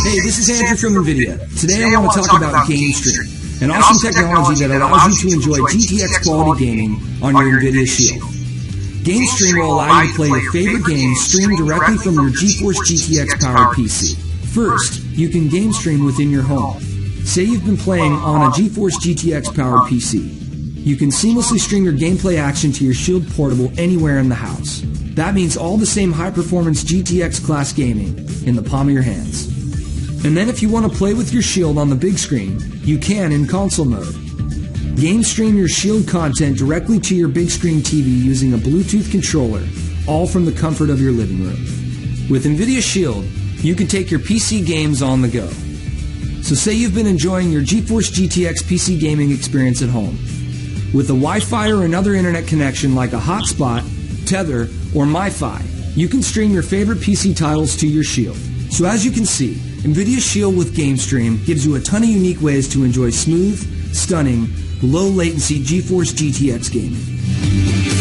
Hey, this is Andrew from NVIDIA. Today I want to talk about GameStream, an awesome technology that allows you to enjoy GTX quality gaming on your NVIDIA Shield. GameStream will allow you to play your favorite games streamed directly from your GeForce GTX powered PC. First, you can GameStream within your home. Say you've been playing on a GeForce GTX powered PC. You can seamlessly stream your gameplay action to your Shield Portable anywhere in the house. That means all the same high-performance GTX class gaming in the palm of your hands. And then if you want to play with your Shield on the big screen, you can in console mode. GameStream your Shield content directly to your big screen TV using a Bluetooth controller, all from the comfort of your living room. With NVIDIA Shield, you can take your PC games on the go. So say you've been enjoying your GeForce GTX PC gaming experience at home. With a Wi-Fi or another internet connection like a hotspot, Tether, or MiFi, you can stream your favorite PC titles to your Shield. So as you can see, NVIDIA Shield with GameStream gives you a ton of unique ways to enjoy smooth, stunning, low latency GeForce GTX gaming.